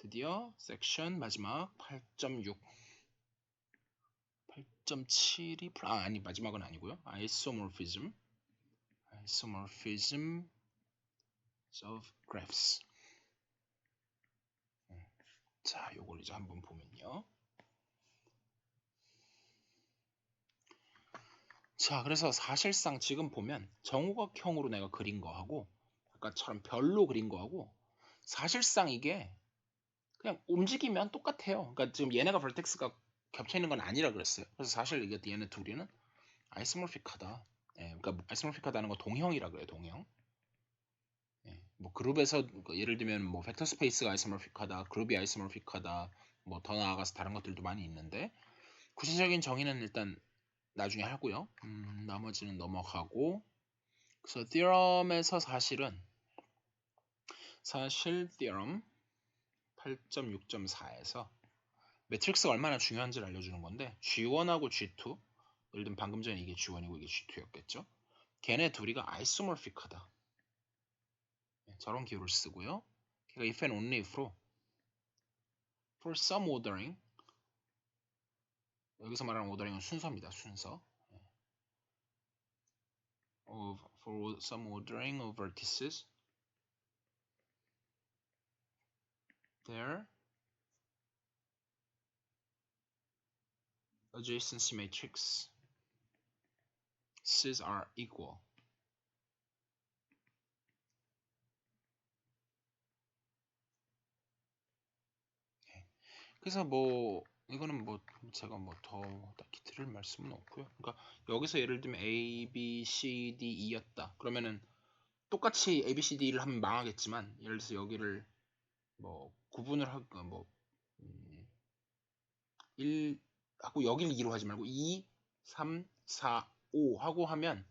드디어 섹션 마지막 8.6 8.7이 아니 마지막은 아니고요. Isomorphism of graphs. 자, 요걸 이제 한번 보면요. 자, 그래서 사실상 지금 보면 정우각형으로 내가 그린 거하고 아까처럼 별로 그린 거하고 사실상 이게 그냥 움직이면 똑같아요. 그러니까 지금 얘네가 vertex가 겹쳐 있는 건 아니라 그랬어요. 그래서 사실 이게 얘네 둘이는 아이소모픽하다. 예, 그러니까 아이소모픽하다는 거 동형이라 그래요. 동형. 예, 뭐 그룹에서 예를 들면 뭐 벡터 스페이스가 아이소모픽하다, 그룹이 아이소모픽하다, 뭐 더 나아가서 다른 것들도 많이 있는데 구체적인 정의는 일단 나중에 하고요. 나머지는 넘어가고. 그래서 theorem에서 사실 theorem 8.6.4에서 매트릭스가 얼마나 중요한지를 알려주는 건데 G1하고 G2 예를 들면 방금 전에 이게 G1이고 이게 G2였겠죠. 걔네 둘이가 아이소모픽하다. 저런 기호를 쓰고요. 걔가 if and only if로 for some ordering 여기서 말하는 ordering은 순서입니다. 순서. For some ordering of vertices their adjacency matrices are equal. 그래서 뭐 이거는 뭐 제가 뭐 더 딱히 드릴 말씀은 없고요. 그러니까 여기서 예를 들면 A, B, C, D, E였다. 그러면은 똑같이 A, B, C, D를 하면 망하겠지만 예를 들어서 여기를 뭐 구분을 하고 뭐 1 하고 여기를 2로 하지 말고 2, 3, 4, 5 하고 하면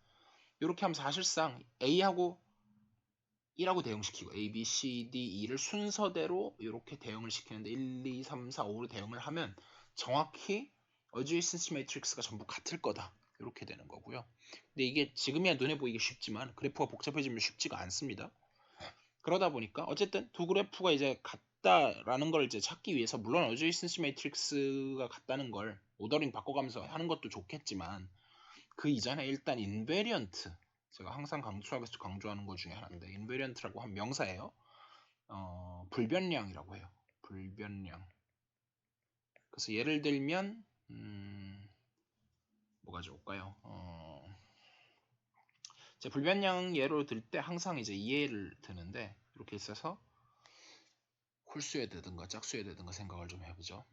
이렇게 하면 사실상 A하고 1하고 대응시키고 A, B, C, D, E를 순서대로 이렇게 대응을 시키는데 1, 2, 3, 4, 5로 대응을 하면 정확히 adjacency matrix가 전부 같을 거다. 이렇게 되는 거고요. 근데 이게 지금이야 눈에 보이기 쉽지만 그래프가 복잡해지면 쉽지가 않습니다. 그러다 보니까 어쨌든 두 그래프가 이제 같다라는 걸 이제 찾기 위해서 물론 adjacency matrix가 같다는 걸 오더링 바꿔가면서 하는 것도 좋겠지만 그 이전에 일단 invariant 제가 항상 강조하는 것 중에 하나인데 invariant라고 한 명사예요. 불변량이라고 해요. 불변량. 그래서 예를 들면 뭐가 좋을까요? 제 불변량 예로 들 때 항상 이제 이해를 드는데 이렇게 있어서 홀수에 되든가 짝수에 되든가 생각을 좀 해보죠.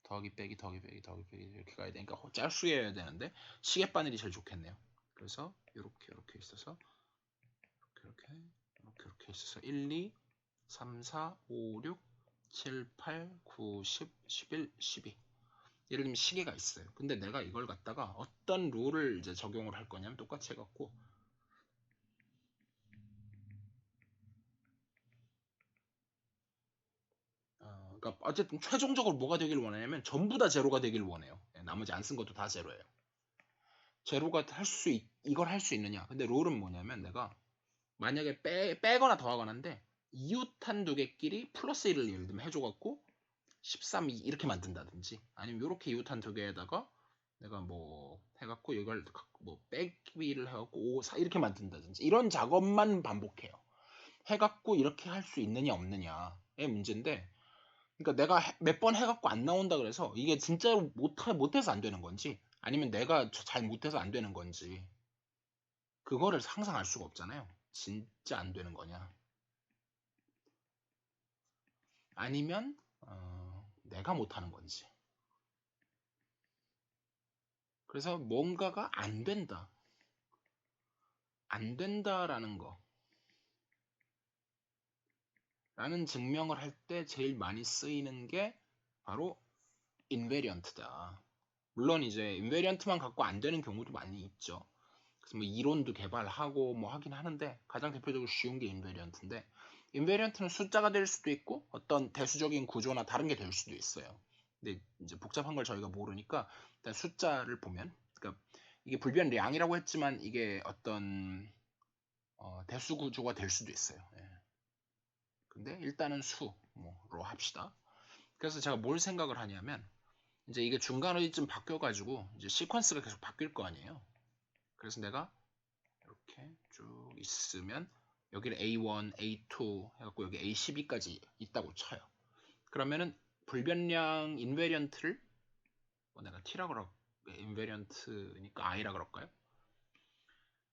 더하기 빼기 더하기 빼기 더하기 빼기 이렇게 가야 되니까 짝수여야 되는데 시계바늘이 제일 좋겠네요. 그래서 이렇게 있어서 이렇게 있어서 1, 2, 3, 4, 5, 6, 7, 8, 9, 10, 11, 12 예를 들면 시계가 있어요. 근데 내가 이걸 갖다가 어떤 룰을 이제 적용을 할 거냐면 똑같이 해갖고 그러니까 어쨌든 최종적으로 뭐가 되길 원하냐면 전부 다 제로가 되길 원해요. 나머지 안 쓴 것도 다 제로예요. 제로가 이걸 할 수 있느냐? 근데 룰은 뭐냐면 내가 만약에 빼거나 더하거나인데 이웃한 두 개끼리 플러스 1을 예를 들면 해줘갖고 13, 2 이렇게 만든다든지 아니면 이렇게 이웃한 두 개에다가 내가 뭐 해갖고 이걸 뭐 빼기를 해갖고 5, 4 이렇게 만든다든지 이런 작업만 반복해요. 해갖고 이렇게 할 수 있느냐 없느냐의 문제인데 그러니까 내가 몇 번 해갖고 안 나온다 그래서 이게 진짜로 못해서 안 되는 건지 아니면 내가 잘 못해서 안 되는 건지 그거를 항상 알 수가 없잖아요. 진짜 안 되는 거냐 아니면 내가 못하는 건지. 그래서 뭔가가 안 된다라는 거 라는 증명을 할 때 제일 많이 쓰이는 게 바로 invariant다. 물론 이제 invariant만 갖고 안 되는 경우도 많이 있죠. 그래서 뭐 이론도 개발하고 뭐 하긴 하는데 가장 대표적으로 쉬운 게 invariant인데 invariant는 숫자가 될 수도 있고 어떤 대수적인 구조나 다른 게 될 수도 있어요. 근데 이제 복잡한 걸 저희가 모르니까 일단 숫자를 보면 그러니까 이게 불변량이라고 했지만 이게 어떤 대수 구조가 될 수도 있어요. 예. 근데 일단은 수로 합시다. 그래서 제가 뭘 생각을 하냐면 이제 이게 중간 어디쯤 바뀌어가지고 이제 시퀀스가 계속 바뀔 거 아니에요. 그래서 내가 이렇게 쭉 있으면 여기는 A1, A2 해갖고 여기 A12까지 있다고 쳐요. 그러면은 불변량 인베리언트를 내가 T라 그럴까? 인베리언트니까 I라 그럴까요?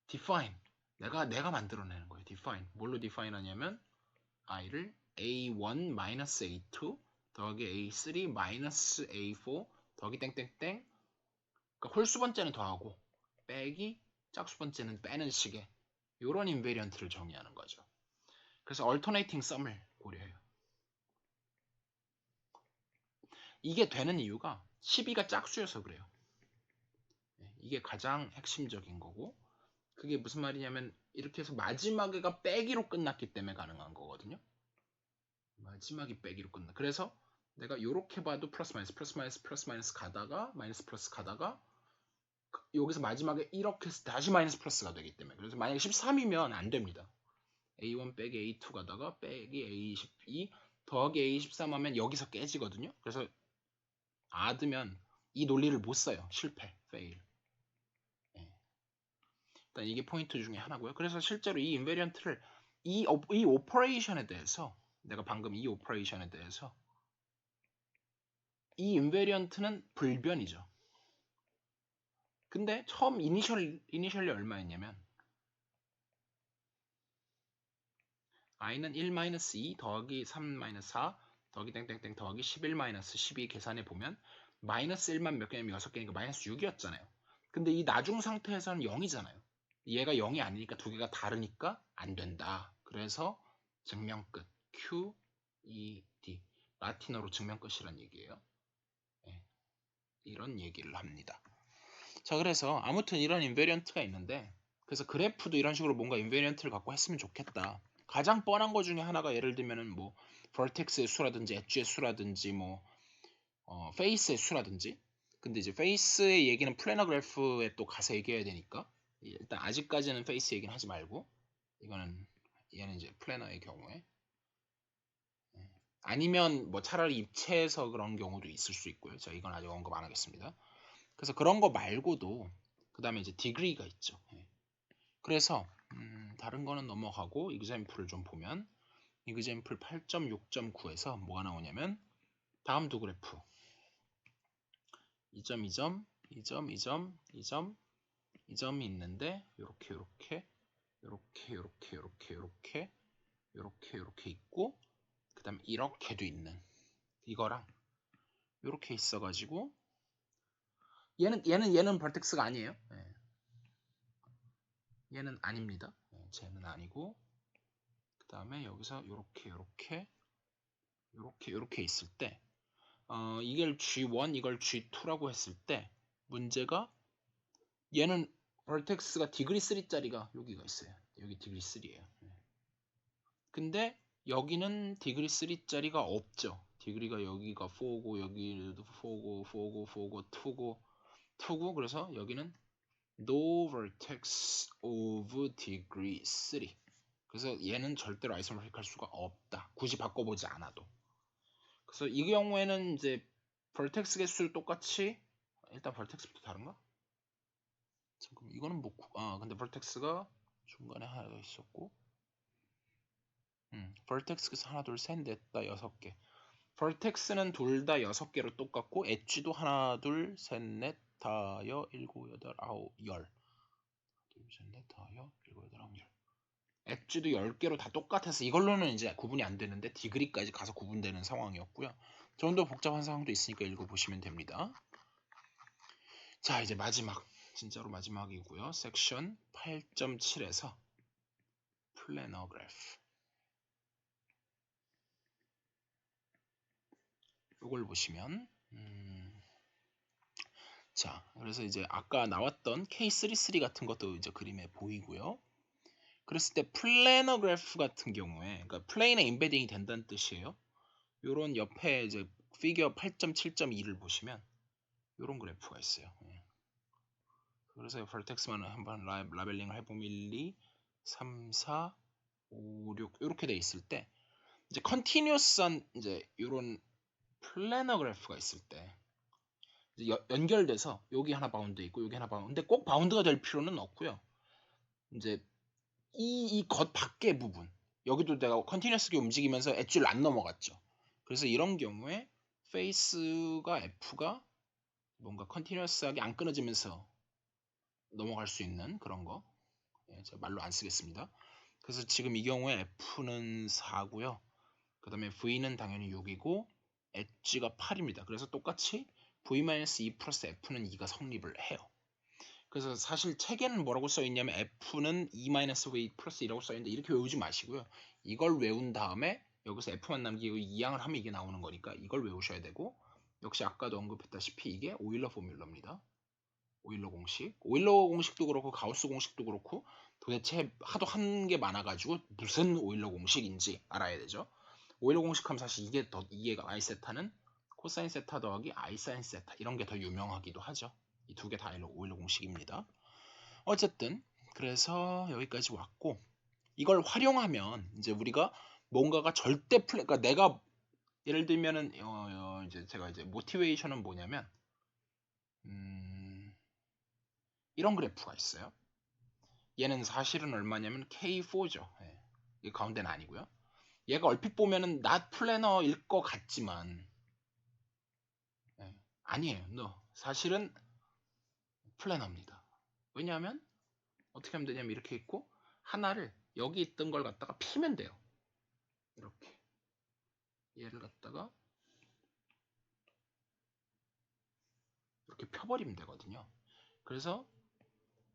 define 내가 만들어내는 거예요. define 뭘로 define 하냐면 I를 A1 A2 더하기 A3 A4 더하기 땡땡땡 그러니까 홀수 번째는 더하고 빼기 짝수 번째는 빼는 식의 이런 인베리언트를 정의하는 거죠. 그래서 alternating sum을 고려해요. 이게 되는 이유가 12가 짝수여서 그래요. 이게 가장 핵심적인 거고 그게 무슨 말이냐면 이렇게 해서 마지막에가 빼기로 끝났기 때문에 가능한 거거든요. 마지막이 빼기로 끝나. 그래서 내가 이렇게 봐도 플러스 마이너스 가다가 마이너스 플러스 가다가 여기서 마지막에 이렇게 해서 다시 마이너스 플러스가 되기 때문에 그래서 만약에 13이면 안 됩니다. A1 빼기 A2 가다가 빼기 A22 더하기 A13 하면 여기서 깨지거든요. 그래서 아드면 이 논리를 못 써요. 실패, fail. 일단 이게 포인트 중에 하나고요. 그래서 실제로 이 인베리언트를 이 오퍼레이션에 대해서 내가 방금 이 오퍼레이션에 대해서 이 인베리언트는 불변이죠. 근데 처음 이니셜리 얼마였냐면 i는 1-2 더하기 3-4 더하기 땡땡땡 더하기 11-12 계산해 보면 마이너스 1만 몇 개냐면 6개니까 마이너스 6이었잖아요. 근데 이 나중 상태에서는 0이잖아요. 얘가 0이 아니니까 두 개가 다르니까 안 된다. 그래서 증명 끝. Q, E, D. 라틴어로 증명 끝이란 얘기예요. 네. 이런 얘기를 합니다. 자, 그래서 아무튼 이런 인베리언트가 있는데 그래서 그래프도 이런 식으로 뭔가 인베리언트를 갖고 했으면 좋겠다. 가장 뻔한 거 중에 하나가 예를 들면은 뭐 벌텍스의 수라든지 엣지의 수라든지 뭐 페이스의 수라든지 근데 이제 페이스의 얘기는 플래너 그래프에 또 가서 얘기해야 되니까 일단 아직까지는 페이스 얘기는 하지 말고 얘는 이제 플래너의 경우에 아니면 뭐 차라리 입체해서 그런 경우도 있을 수 있고요. 자, 이건 아직 언급 안 하겠습니다. 그래서 그런 거 말고도 그 다음에 이제 디그리가 있죠. 그래서 다른 거는 넘어가고 이그젬플을 좀 보면 이그젬플 8.6.9에서 뭐가 나오냐면 다음 두 그래프 2점, 2점, 2점, 2점, 2점, 2점이 있는데 요렇게 요렇게 있고 그 다음에 이렇게도 있는 이거랑 요렇게 있어가지고 얘는 벌텍스가 아니에요. 얘는 아닙니다. 쟤는 아니고 그 다음에 여기서 요렇게 있을 때 이걸 G1 이걸 G2라고 했을 때 문제가 얘는 벌텍스가 디그리 3짜리가 여기가 있어요. 여기 디그리 3예요. 근데 여기는 디그리 3짜리가 없죠. 디그리가 여기가 4고 여기도 4고 2고 그래서 여기는 no vertex of degree 3 그래서 얘는 절대로 아이소모픽 할 수가 없다. 굳이 바꿔보지 않아도. 그래서 이 경우에는 이제 벌텍스 개수를 똑같이 일단 벌텍스부터 다른가? 잠깐만 이거는 뭐 근데 벌텍스가 중간에 하나 더 있었고 벌텍스에서 하나 둘 셋 넷 다 6개 벌텍스는 둘 다 6개로 똑같고 엣지도 하나 둘 셋 넷 다여 일곱 여덟 아홉 열 둘 셋 넷 다여 일곱 여덟 아홉 열 엣지도 10개로 다 똑같아서 이걸로는 이제 구분이 안 되는데 디그리까지 가서 구분되는 상황이었고요. 좀 더 복잡한 상황도 있으니까 읽어보시면 됩니다. 자 이제 마지막 진짜로 마지막이고요. 섹션 8.7에서 플래너 그래프 이걸 보시면 자 그래서 이제 아까 나왔던 K33 같은 것도 이제 그림에 보이고요. 그랬을 때 플래너 그래프 같은 경우에 그러니까 플레인에 인베딩이 된다는 뜻이에요. 요런 옆에 이제 피겨 8.7.2를 보시면 요런 그래프가 있어요. 그래서 vertex만 한번 라벨링을 해보면 1, 2, 3, 4, 5, 6 이렇게 돼 있을 때 이제 컨티뉴어스한 이제 이런 플래너 그래프가 있을 때 이제 연결돼서 여기 하나 바운드 있고 여기 하나 바운드. 근데 꼭 바운드가 될 필요는 없고요. 이제 이 겉 밖의 부분 여기도 내가 컨티뉴어스하게 움직이면서 엣지를 안 넘어갔죠. 그래서 이런 경우에 페이스가 F가 뭔가 컨티뉴어스하게 안 끊어지면서 넘어갈 수 있는 그런 거. 예, 제가 말로 안 쓰겠습니다. 그래서 지금 이 경우에 F는 4고요. 그 다음에 V는 당연히 6이고 엣지가 8입니다. 그래서 똑같이 V-2 플러스 F는 2가 성립을 해요. 그래서 사실 책에는 뭐라고 써있냐면 F는 2-V 플러스 2라고 써있는데 이렇게 외우지 마시고요. 이걸 외운 다음에 여기서 F만 남기고 2양을 하면 이게 나오는 거니까 이걸 외우셔야 되고 역시 아까도 언급했다시피 이게 오일러 포뮬러입니다. 오일러 공식. 오일러 공식도 그렇고 가우스 공식도 그렇고 도대체 하도 한 게 많아가지고 무슨 오일러 공식인지 알아야 되죠. 오일러 공식하면 사실 이게 더 이해가 I 세타는 코사인 세타 더하기 I 사인 세타 이런 게 더 유명하기도 하죠. 이 두 개 다 오일러 공식입니다. 어쨌든 그래서 여기까지 왔고 이걸 활용하면 이제 우리가 뭔가가 절대 그러니까 내가 예를 들면은 이제 제가 이제 모티베이션은 뭐냐면 이런 그래프가 있어요. 얘는 사실은 얼마냐면 K4죠. 예. 이 가운데는 아니고요. 얘가 얼핏 보면은 not 플래너일 것 같지만 예. 아니에요. No. 사실은 플래너입니다. 왜냐하면 어떻게 하면 되냐면 이렇게 있고 하나를 여기 있던 걸 갖다가 피면 돼요. 이렇게 얘를 갖다가 이렇게 펴버리면 되거든요. 그래서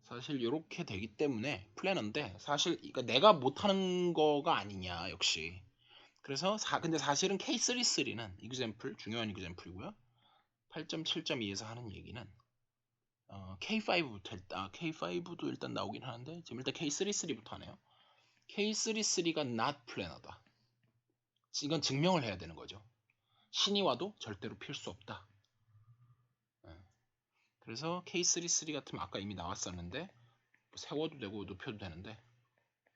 사실 이렇게 되기 때문에 플래너인데 사실 이거 내가 못하는 거가 아니냐 역시. 그래서 근데 사실은 K33는 example 중요한 example이고요. 8.7.2에서 하는 얘기는 K5부터 K5도 일단 나오긴 하는데 지금 일단 K33부터 하네요. K33가 not planner다. 이건 증명을 해야 되는 거죠. 신이 와도 절대로 필 수 없다. 그래서 K33 같으면 아까 이미 나왔었는데 세워도 되고 높여도 되는데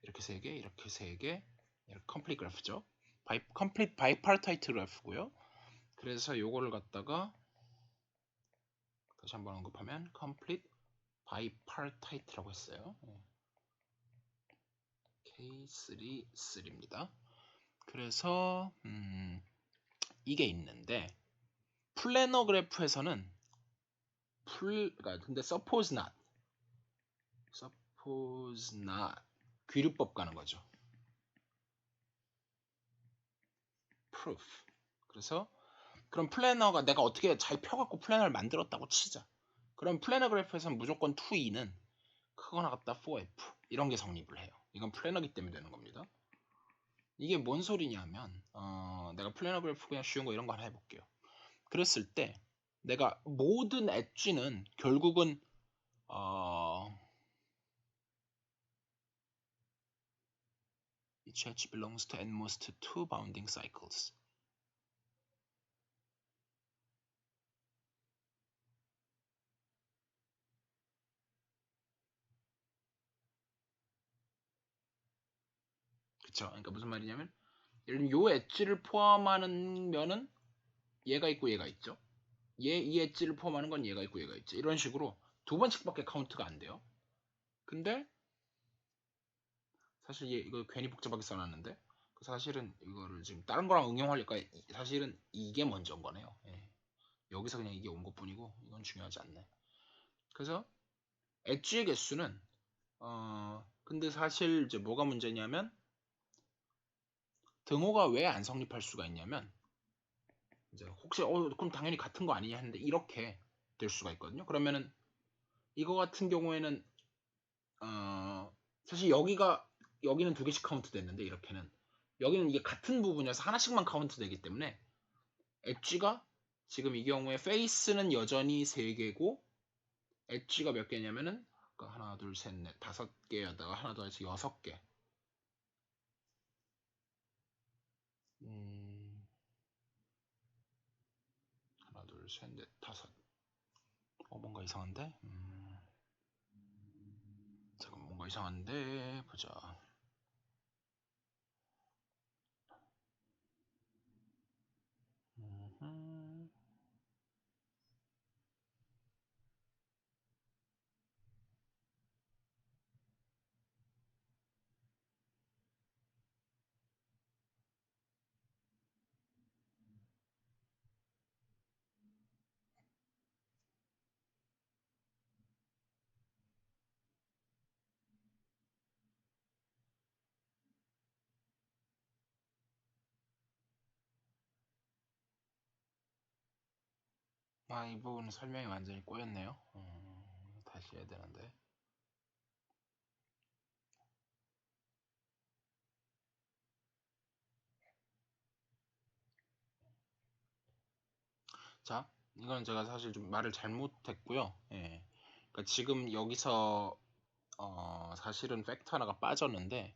이렇게 3개, 이렇게 3개, 이렇게 컴플릿 그래프죠. 컴플릿 바이파르타이트 그래프고요. 그래서 요거를 갖다가 다시 한번 언급하면 컴플릿 바이파르타이트라고 했어요. K33입니다. 그래서 이게 있는데 플래너 그래프에서는 그러니까 근데 suppose not 귀류법 가는 거죠. proof. 그래서 그럼 플래너가 내가 어떻게 잘 펴갖고 플래너를 만들었다고 치자. 그럼 플래너 그래프에서는 무조건 2e는 크거나 같다 4f 이런 게 성립을 해요. 이건 플래너기 때문에 되는 겁니다. 이게 뭔 소리냐면 내가 플래너 그래프 그냥 쉬운 거 이런 거 하나 해볼게요. 그랬을 때 내가 모든 엣지는 결국은 each edge belongs to at most 2 bounding cycles. 그쵸? 그러니까 무슨 말이냐면 예를 들면 요 엣지를 포함하는 면은 얘가 있고 얘가 있죠. 이 엣지를 포함하는 건 얘가 있고 얘가 있죠. 이런 식으로 두 번씩밖에 카운트가 안 돼요. 근데 사실 이거 괜히 복잡하게 써놨는데 사실은 이거를 지금 다른 거랑 응용하려니까 사실은 이게 먼저인 거네요. 예. 여기서 그냥 이게 온 것뿐이고 이건 중요하지 않네. 그래서 엣지의 개수는 근데 사실 이제 뭐가 문제냐면 등호가 왜 안 성립할 수가 있냐면 이제 혹시 그럼 당연히 같은 거 아니냐 했는데 이렇게 될 수가 있거든요. 그러면은 이거 같은 경우에는 사실 여기는 두 개씩 카운트 됐는데 이렇게는 여기는 이게 같은 부분이어서 하나씩만 카운트 되기 때문에 엣지가 지금 이 경우에 페이스는 여전히 3개고 엣지가 몇 개냐면은 아까 하나 둘 셋 넷 다섯 개에다가 하나 더 해서 6개 하나 둘 셋 넷 다섯 뭔가 이상한데 뭔가 이상한데 보자. 이 부분은 설명이 완전히 꼬였네요. 다시 해야 되는데. 자, 이건 제가 사실 좀 말을 잘못했고요. 예. 그러니까 지금 여기서 사실은 팩터 하나가 빠졌는데,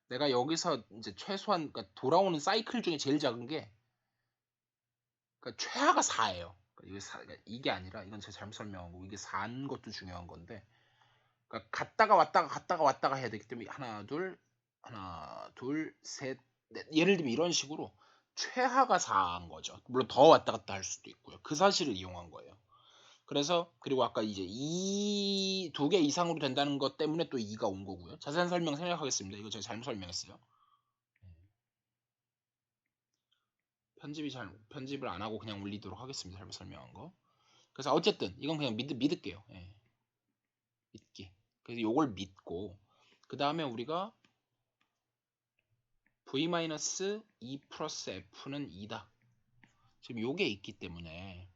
내가 여기서 이제 최소한 그러니까 돌아오는 사이클 중에 제일 작은 게 그러니까 최하가 4예요. 그러니까 이게 아니라 이건 제가 잘못 설명한 거고 이게 4인 것도 중요한 건데, 그러니까 갔다가 왔다가 해야 되기 때문에 하나 둘 셋 넷 예를 들면 이런 식으로 최하가 4인 거죠. 물론 더 왔다 갔다 할 수도 있고요. 그 사실을 이용한 거예요. 그래서 그리고 아까 이제 이 두 개 이상으로 된다는 것 때문에 또 2가 온 거고요. 자세한 설명 생략하겠습니다. 이거 제가 잘못 설명했어요. 편집을 안 하고 그냥 올리도록 하겠습니다. 잘못 설명한 거. 그래서 어쨌든 이건 그냥 믿을게요. 예. 믿기. 그래서 요걸 믿고 그 다음에 우리가 v-2 플러스 f는 2다. 지금 요게 있기 때문에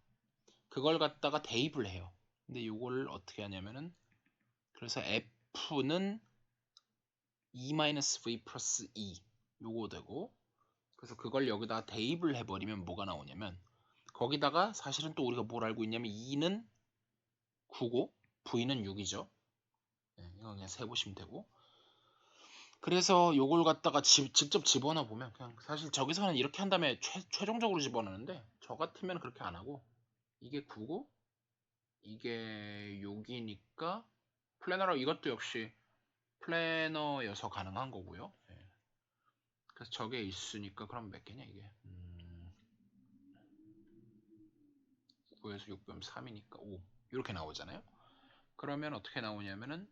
그걸 갖다가 대입을 해요. 근데 요걸 어떻게 하냐면은 그래서 f는 2-v 플러스 2 요거 되고 그래서 그걸 여기다 대입을 해버리면 뭐가 나오냐면 거기다가 사실은 또 우리가 뭘 알고 있냐면 2는 9고 v는 6이죠. 네, 이거 그냥 세보시면 되고 그래서 요걸 갖다가 직접 집어넣어 보면 그냥 사실 저기서는 이렇게 한 다음에 최종적으로 집어넣는데 저 같으면 그렇게 안 하고 이게 9고 이게 6이니까 플래너로 이것도 역시 플래너여서 가능한 거고요. 네. 그래서 저게 있으니까 그럼 몇 개냐 이게 9에서 6 빼면 3이니까 5 이렇게 나오잖아요. 그러면 어떻게 나오냐면은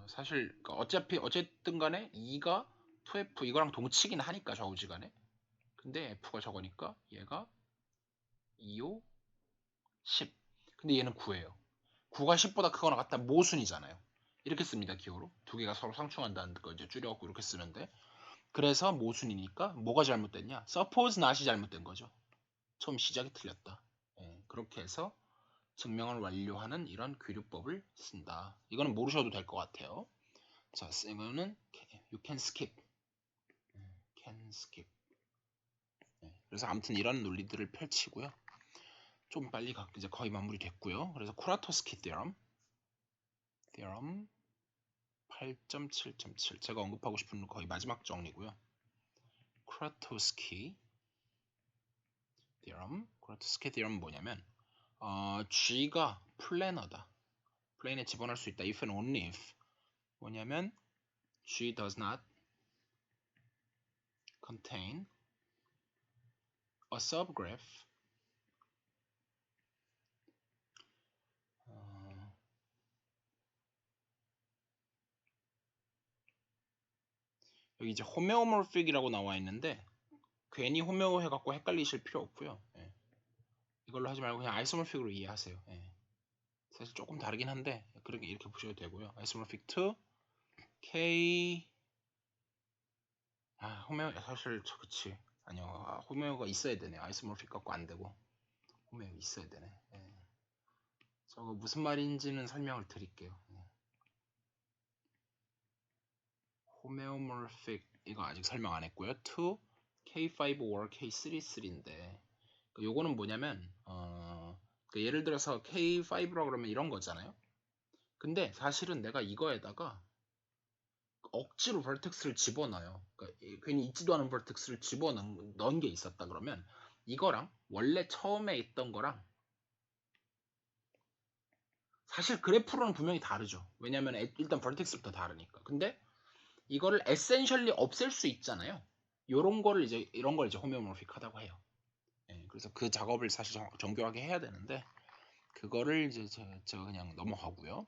사실 그러니까 어쨌든 간에 2가 2f 이거랑 동치긴 하니까 좌우지간에 근데 f가 저거니까 얘가 2, 5, 10 근데 얘는 9예요. 9가 10보다 크거나 같다 모순이잖아요. 이렇게 씁니다. 기호로 두 개가 서로 상충한다는 거 이제 줄여갖고 이렇게 쓰는데 그래서 모순이니까 뭐가 잘못됐냐 suppose not이 잘못된 거죠. 처음 시작이 틀렸다. 그렇게 해서 증명을 완료하는 이런 귀류법을 쓴다. 이거는 모르셔도 될 것 같아요. 자, 이거는 you can skip. can skip. 그래서 아무튼 이런 논리들을 펼치고요. 좀 빨리 이제 거의 마무리됐고요. 그래서 쿠라토스키 theorem 8.7.7 제가 언급하고 싶은 거의 마지막 정리고요. 쿠라토스키 theorem 뭐냐면 G가 플래너다. 플레인에 집어넣을 수 있다. if and only if 뭐냐면 G does not contain a subgraph 여기 이제 호메오모픽이라고 나와 있는데 괜히 호메오 해갖고 헷갈리실 필요 없고요. 이걸로 하지 말고 그냥 아이소모픽으로 이해하세요. 사실 조금 다르긴 한데 그렇게 이렇게 보셔도 되고요. 아이소모픽 2 K 호메오 사실 그치 아니요 호메오가 있어야 되네. 아이소모픽 갖고 안 되고 호메오 있어야 되네. 저거 무슨 말인지는 설명을 드릴게요. 호메오모픽 이거 아직 설명 안 했고요. 2 K5 or K33인데 요거는 뭐냐면 예를 들어서 K5라고 그러면 이런 거잖아요. 근데 사실은 내가 이거에다가 억지로 벌텍스를 집어넣어요. 그러니까 괜히 있지도 않은 벌텍스를 집어넣은 게 있었다 그러면 이거랑 원래 처음에 있던 거랑 사실 그래프로는 분명히 다르죠. 왜냐면 일단 vertex부터 다르니까. 근데 이거를 에센셜리 없앨 수 있잖아요. 요런 거를 이제 이런 걸 이제 호메오모픽하다고 해요. 예, 그래서 그 작업을 사실 정교하게 해야 되는데 그거를 이제 제가 그냥 넘어가고요.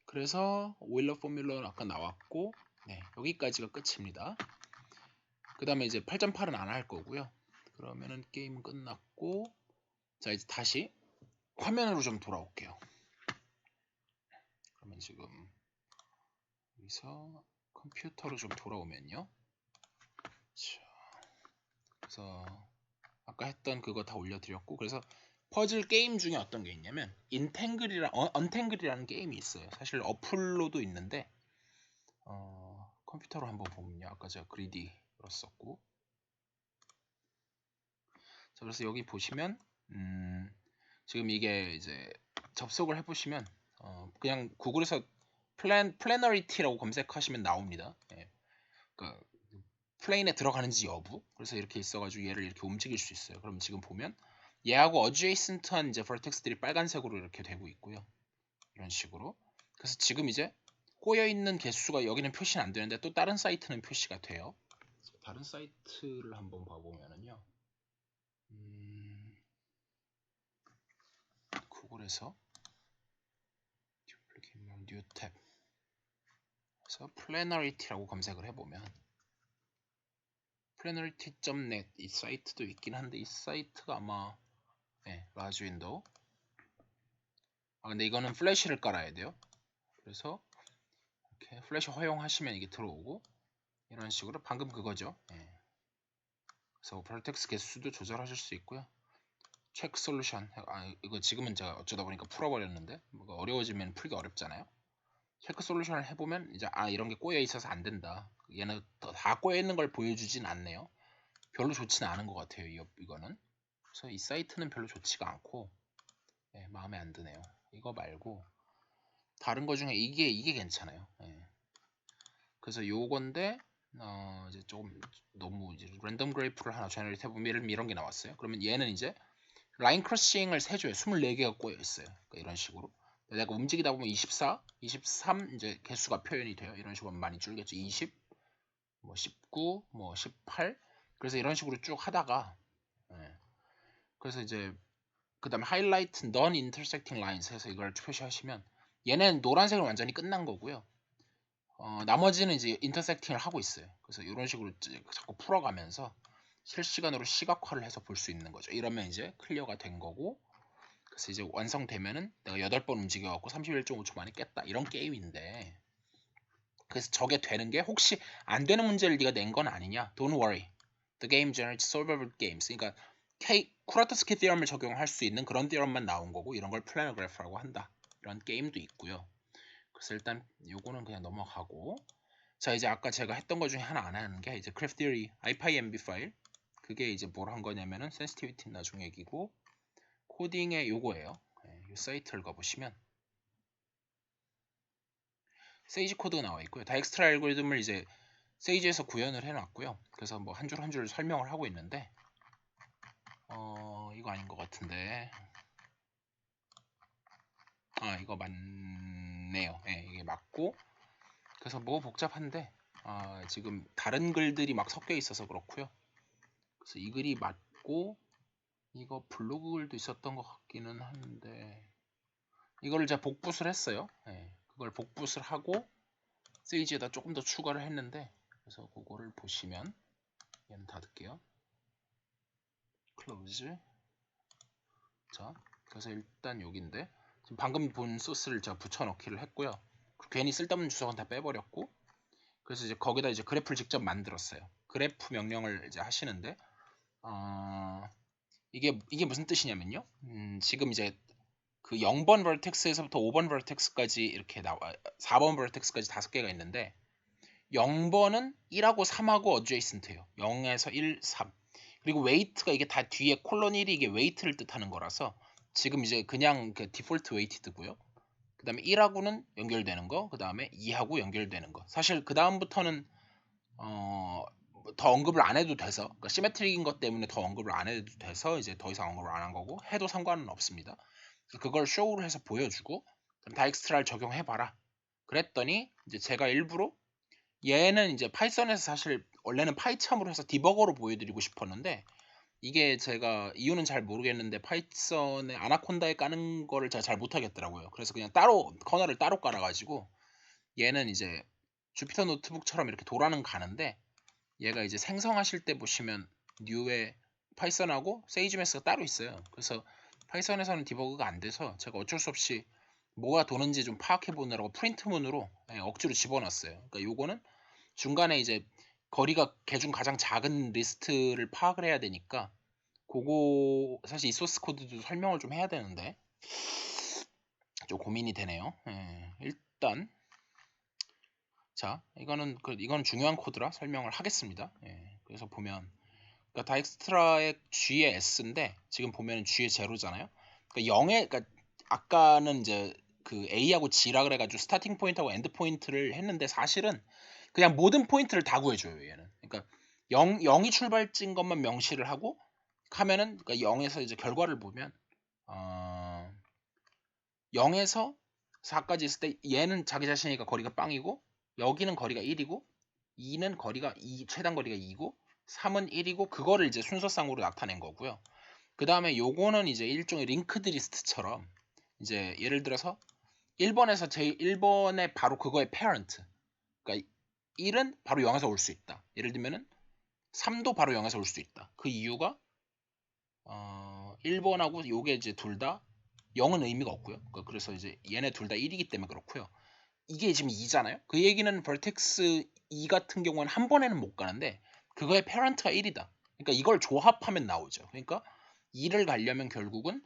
그래서 오일러 포뮬러는 아까 나왔고, 네, 여기까지가 끝입니다. 그 다음에 이제 8.8은 안 할 거고요. 그러면은 게임은 끝났고, 자 이제 다시 화면으로 좀 돌아올게요. 그러면 지금 여기서 컴퓨터로 좀 돌아오면요. 자, 그래서 아까 했던 그거 다 올려드렸고, 그래서 퍼즐 게임 중에 어떤 게 있냐면 언탱글이라는 게임이 있어요. 사실 어플로도 있는데 컴퓨터로 한번 보면요. 아까 제가 그리디 열었었고, 자 그래서 여기 보시면 지금 이게 이제 접속을 해보시면 그냥 구글에서 플래너리티라고 검색하시면 나옵니다. 예. 그러니까 플레인에 들어가는지 여부. 그래서 이렇게 있어가지고 얘를 이렇게 움직일 수 있어요. 그럼 지금 보면 얘하고 어드제이슨트한 이제 vertex들이 빨간색으로 이렇게 되고 있고요. 이런 식으로. 그래서 지금 이제 꼬여 있는 개수가 여기는 표시는 안 되는데 또 다른 사이트는 표시가 돼요. 다른 사이트를 한번 봐보면은요. 구글에서 뉴 탭 그래서 플래너리티라고 검색을 해보면 planarity.net 이 사이트도 있긴 한데 이 사이트가 아마 라지 윈도우 근데 이거는 플래시를 깔아야 돼요. 그래서 이렇게 플래시 허용하시면 이게 들어오고 이런 식으로 방금 그거죠. 그래서 vertex 개수도 조절하실 수 있고요. 체크 솔루션 이거 지금은 제가 어쩌다 보니까 풀어버렸는데 뭐가 어려워지면 풀기 어렵잖아요. 체크 솔루션을 해보면 이제 이런 게 꼬여 있어서 안 된다. 얘는 다 꼬여 있는 걸 보여주진 않네요. 별로 좋지는 않은 것 같아요. 이거는. 그래서 이 사이트는 별로 좋지가 않고 마음에 안 드네요. 이거 말고 다른 거 중에 이게 괜찮아요. 그래서 요건데 이제 조금 너무 이제 랜덤 그래프를 하나 제너레이트 해보면 이런 게 나왔어요. 그러면 얘는 이제 라인 크로싱을 세줘요. 24개가 꼬여 있어요. 그러니까 이런 식으로. 내가 움직이다 보면 24, 23 이제 개수가 표현이 돼요. 이런 식으로 많이 줄겠죠. 20, 뭐 19, 뭐 18. 그래서 이런 식으로 쭉 하다가 그래서 이제 그 다음에 하이라이트 non intersecting lines 해서 이걸 표시하시면 얘는 노란색은 완전히 끝난 거고요. 나머지는 이제 인터섹팅을 하고 있어요. 그래서 이런 식으로 자꾸 풀어가면서 실시간으로 시각화를 해서 볼 수 있는 거죠. 이러면 이제 클리어가 된 거고, 그래서 이제 완성되면은 내가 8번 움직여갖고 31.5초 만에 깼다 이런 게임인데, 그래서 저게 되는 게 혹시 안 되는 문제를 네가 낸 건 아니냐? Don't worry, the game generates solvable games. 그러니까 쿠라토스키 theorem을 적용할 수 있는 그런 theorem만 나온 거고, 이런 걸 플래너그래프라고 한다. 이런 게임도 있고요. 그래서 일단 요거는 그냥 넘어가고, 자 이제 아까 제가 했던 것 중에 하나 안 하는 게 이제 크래프 theory IPyMB 파일. 그게 이제 뭘 한 거냐면은 센시티비티는 나중 얘기고, 코딩의 요거예요. 이 사이트를 가보시면 세이지 코드가 나와 있고요. 다익스트라 알고리즘을 이제 세이지에서 구현을 해놨고요. 그래서 뭐 한 줄 한 줄 설명을 하고 있는데 이거 아닌 것 같은데 이거 맞네요. 이게 맞고, 그래서 뭐 복잡한데 지금 다른 글들이 막 섞여 있어서 그렇고요. 그래서 이 글이 맞고, 이거 블로그 글도 있었던 것 같기는 한데 이거를 제가 복붙을 했어요. 그걸 복붙을 하고 세이지에다 조금 더 추가를 했는데, 그래서 그거를 보시면 얘는 닫을게요. 클로즈. 자, 그래서 일단 여기인데 지금 방금 본 소스를 제가 붙여넣기를 했고요. 괜히 쓸데없는 주석은 다 빼버렸고, 그래서 이제 거기다 이제 그래프를 직접 만들었어요. 그래프 명령을 이제 하시는데 이게 무슨 뜻이냐면요. 지금 이제 그 0번 vertex에서부터 5번 vertex까지 이렇게 나와 4번 vertex까지 5개가 있는데 0번은 1하고 3하고 adjacent예요. 0에서 1, 3. 그리고 weight가 이게 다 뒤에 콜론 1이 이게 weight를 뜻하는 거라서 지금 이제 그냥 그 디폴트 weighted고요. 그 다음에 1하고는 연결되는 거, 그 다음에 2하고 연결되는 거. 사실 그 다음부터는 더 언급을 안 해도 돼서, 그러니까 시메트릭인 것 때문에 더 언급을 안 해도 돼서 이제 더 이상 언급을 안 한 거고, 해도 상관은 없습니다. 그래서 그걸 쇼를 해서 보여주고, 그럼 다익스트라를 적용해봐라. 그랬더니 이제 제가 일부러 얘는 이제 파이썬에서 사실 원래는 파이참으로 해서 디버거로 보여드리고 싶었는데 이게 제가 이유는 잘 모르겠는데 파이썬에 아나콘다에 까는 거를 제가 잘 못하겠더라고요. 그래서 그냥 따로 커널을 따로 깔아가지고 얘는 이제 주피터 노트북처럼 이렇게 도라는 가는데 얘가 이제 생성하실 때 보시면 뉴에 파이썬하고 세이지메스가 따로 있어요. 그래서 파이썬에서는 디버그가 안 돼서 제가 어쩔 수 없이 뭐가 도는지 좀 파악해 보느라고 프린트문으로 억지로 집어넣었어요. 그러니까 요거는 중간에 이제 거리가 개 중 가장 작은 리스트를 파악을 해야 되니까 그거 사실 이 소스 코드도 설명을 좀 해야 되는데 좀 고민이 되네요. 일단 자 이거는 중요한 코드라 설명을 하겠습니다. 그래서 보면 그러니까 다익스트라의 G의 S인데 지금 보면 G의 제로잖아요. 그러니까 0에 그러니까 아까는 이제 그 A하고 G라 그래가지고 스타팅 포인트하고 엔드 포인트를 했는데 사실은 그냥 모든 포인트를 다 구해줘요 얘는. 그러니까 0이 출발지인 것만 명시를 하고 하면은 그러니까 0에서 이제 결과를 보면 0에서 4까지 있을 때 얘는 자기 자신이니까 거리가 빵이고 여기는 거리가 1이고 2는 거리가 2, 최단 거리가 2고 3은 1이고 그거를 이제 순서상으로 나타낸 거고요. 그 다음에 요거는 이제 일종의 링크드 리스트처럼 이제 예를 들어서 1번에서 제 1번에 바로 그거의 parent 그러니까 1은 바로 0에서 올 수 있다. 예를 들면은 3도 바로 0에서 올 수 있다. 그 이유가 1번하고 요게 이제 둘 다 0은 의미가 없고요. 그래서 이제 얘네 둘 다 1이기 때문에 그렇고요. 이게 지금 2잖아요. 그 얘기는 vertex 2 같은 경우는 한 번에는 못 가는데 그거의 parent가 1이다. 그러니까 이걸 조합하면 나오죠. 그러니까 2를 가려면 결국은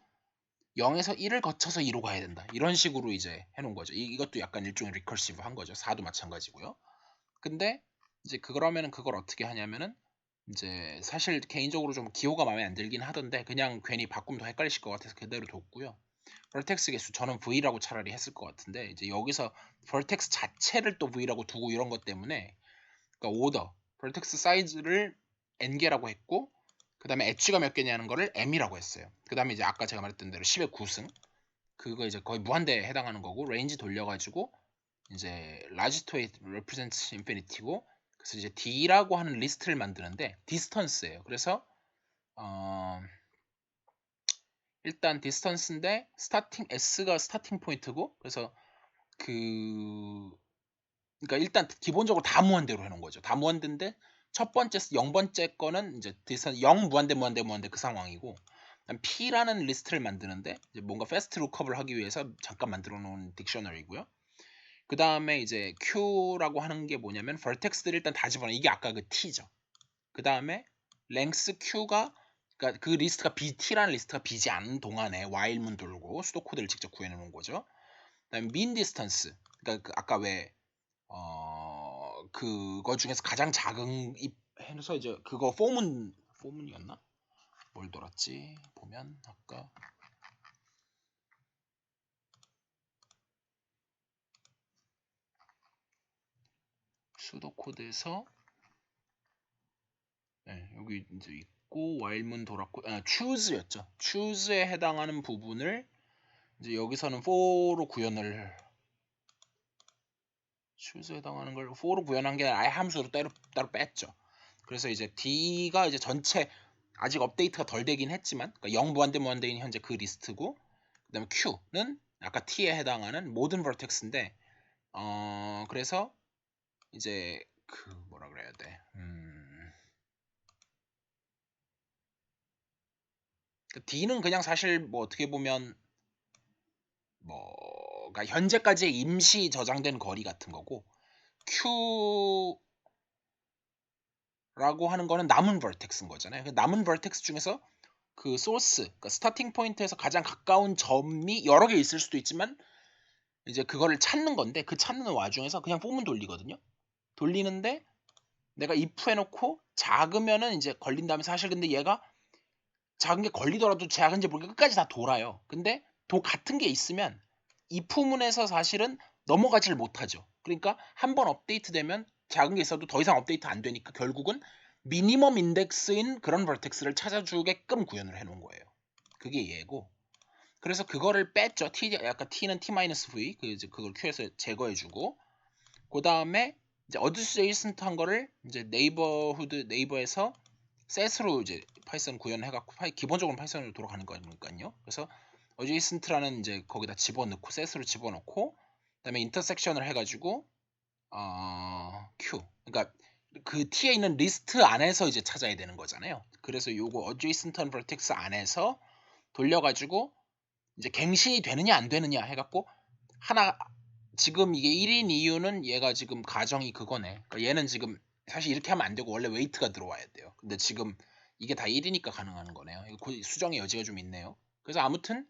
0에서 1을 거쳐서 2로 가야 된다. 이런 식으로 이제 해놓은 거죠. 이것도 약간 일종의 리커시브 한 거죠. 4도 마찬가지고요. 근데 이제 그러면은 그걸 어떻게 하냐면은 이제 사실 개인적으로 좀 기호가 마음에 안 들긴 하던데 그냥 괜히 바꾸면 더 헷갈리실 것 같아서 그대로 뒀고요. vertex 개수 저는 V라고 차라리 했을 것 같은데 이제 여기서 vertex 자체를 또 V라고 두고 이런 것 때문에 그러니까 오더 vertex 사이즈를 n개라고 했고 그 다음에 엣지가 몇 개냐는 거를 m이라고 했어요. 그 다음에 이제 아까 제가 말했던 대로 10의 9승 그거 이제 거의 무한대에 해당하는 거고 레인지 돌려가지고 이제 large to it represents infinity고 그래서 이제 D라고 하는 리스트를 만드는데 디스턴스예요. 그래서 일단 디스턴스인데 스타팅 S가 스타팅 포인트고 그래서 그러니까 일단 기본적으로 다 무한대로 해놓은 거죠. 다 무한대인데 첫 번째 0번째 거는 이제 디스턴스 0 무한대 무한대 그 상황이고 P라는 리스트를 만드는데 이제 뭔가 패스트 룩업을 하기 위해서 잠깐 만들어 놓은 딕셔너리고요. 그 다음에 이제 Q라고 하는 게 뭐냐면 vertex들을 일단 다 집어넣어. 이게 아까 그 T죠. 그 다음에 length Q가 그러니까 그 리스트가 BT라는 리스트가 비지 않는 동안에 while문 돌고 수도 코드를 직접 구해놓은 거죠. 그다음에 mean distance 그러니까 그 아까 왜 그거 중에서 가장 작은 해서 이제 그거 포문이었나? 뭘 돌았지? 보면 아까 수도 코드에서 여기 이제 있고 while문 돌았고 choose였죠. choose에 해당하는 부분을 이제 여기서는 for로 구현을 choose에 해당하는 걸 for로 구현한 게 아예 함수로 따로 뺐죠. 그래서 이제 D가 이제 전체 아직 업데이트가 덜 되긴 했지만 그러니까 0 무한대인 현재 그 리스트고 그다음에 Q는 아까 T에 해당하는 모든 vertex인데 그래서 이제 그 뭐라 그래야 돼? D는 그냥 사실 뭐 어떻게 보면 뭐가 현재까지의 임시 저장된 거리 같은 거고 Q라고 하는 거는 남은 vertex인 거잖아요. 남은 vertex 중에서 그 소스, 그러니까 스타팅 포인트에서 가장 가까운 점이 여러 개 있을 수도 있지만 이제 그거를 찾는 건데 그 찾는 와중에서 그냥 폼은 돌리거든요. 돌리는데 내가 if 해놓고 작으면은 이제 걸린 다음에 사실 근데 얘가 작은 게 걸리더라도 작은지 모르게 끝까지 다 돌아요. 근데 같은 게 있으면 if문에서 사실은 넘어가지를 못하죠. 그러니까 한번 업데이트 되면 작은 게 있어도 더 이상 업데이트 안 되니까 결국은 미니멈 인덱스인 그런 vertex를 찾아주게끔 구현을 해놓은 거예요. 그게 얘고 그래서 그거를 뺐죠. 약간 t는 t-v 이제 그걸 q에서 제거해주고 그 다음에 이제 어드제이슨트한 거를 이제 네이버에서 set으로 이제 파이썬 구현해갖고 기본적으로 파이썬으로 돌아가는 거니까요. 그래서 어드제이슨트라는 이제 거기다 집어넣고 set으로 집어넣고 그다음에 인터섹션을 해가지고 q 그러니까 그 t에 있는 리스트 안에서 이제 찾아야 되는 거잖아요. 그래서 요거 adjacent vertex 안에서 돌려가지고 이제 갱신이 되느냐 안 되느냐 해갖고 하나 지금 이게 1인 이유는 얘가 지금 가정이 그거네. 그러니까 얘는 지금 사실 이렇게 하면 안 되고 원래 웨이트가 들어와야 돼요. 근데 지금 이게 다 1이니까 가능한 거네요. 이거 수정의 여지가 좀 있네요. 그래서 아무튼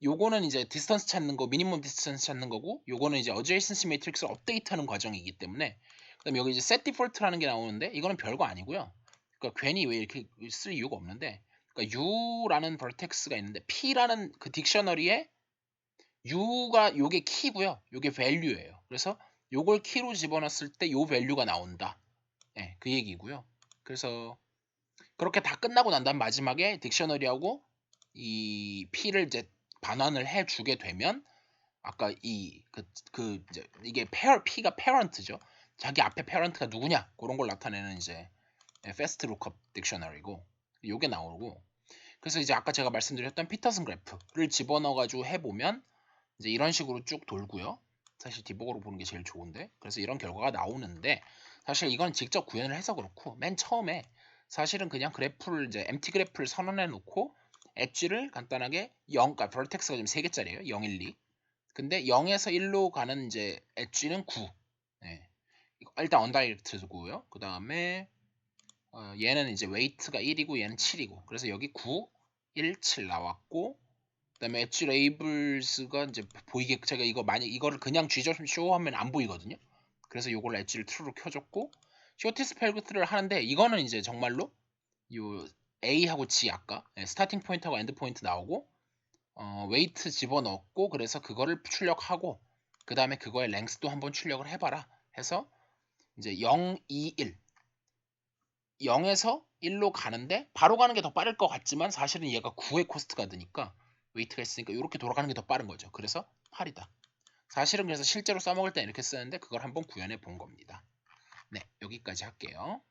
요거는 이제 디스턴스 찾는 거, 미니멈 디스턴스 찾는 거고, 요거는 이제 어제이슨시 매트릭스를 업데이트하는 과정이기 때문에, 그다음에 여기 이제 set default라는 게 나오는데 이거는 별거 아니고요. 그러니까 괜히 왜 이렇게 쓸 이유가 없는데, 그러니까 u라는 vertex가 있는데 p라는 그 딕셔너리에 u가 요게 키고요. 요게 value예요. 그래서 요걸 키로 집어넣었을 때 요 value가 나온다. 예, 그 얘기고요. 그래서 그렇게 다 끝나고 난 다음 마지막에 딕셔너리하고 이 p를 이제 반환을 해주게 되면 아까 이제 이게 p가 parent죠. 자기 앞에 parent가 누구냐 그런 걸 나타내는 이제 fast lookup 딕셔너리고 요게 나오고 그래서 이제 아까 제가 말씀드렸던 피터슨 그래프를 집어넣어가지고 해보면 이제 이런 식으로 쭉 돌고요. 사실 디버거로 보는 게 제일 좋은데 그래서 이런 결과가 나오는데 사실 이건 직접 구현을 해서 그렇고 맨 처음에 사실은 그냥 그래프를 이제 empty 그래프를 선언해 놓고 엣지를 간단하게 0, 그러니까 vertex가 지금 3개짜리예요. 0, 1, 2. 근데 0에서 1로 가는 이제 엣지는 9. 네. 일단 언다이렉트고요. 그 다음에 얘는 이제 웨이트가 1이고 얘는 7이고 그래서 여기 9, 1, 7 나왔고 그다음에 엣지 레이블스가 이제 보이게 제가 이거 만약 이거를 그냥 쥐저좀 쇼하면 안 보이거든요. 그래서 요걸 엣지를 true로 켜줬고 쇼티스 펠그트를 하는데 이거는 이제 정말로 요 A하고 G 아까 스타팅 포인트하고 엔드 포인트 나오고 웨이트 집어넣고 그래서 그거를 출력하고 그 다음에 그거의 랭스도 한번 출력을 해봐라 해서 이제 0, 2, 1 0에서 1로 가는데 바로 가는 게 더 빠를 것 같지만 사실은 얘가 9의 코스트가 드니까 웨이트가 있으니까 이렇게 돌아가는 게 더 빠른 거죠. 그래서 8이다. 사실은 그래서 실제로 써먹을 때 이렇게 쓰는데 그걸 한번 구현해 본 겁니다. 네, 여기까지 할게요.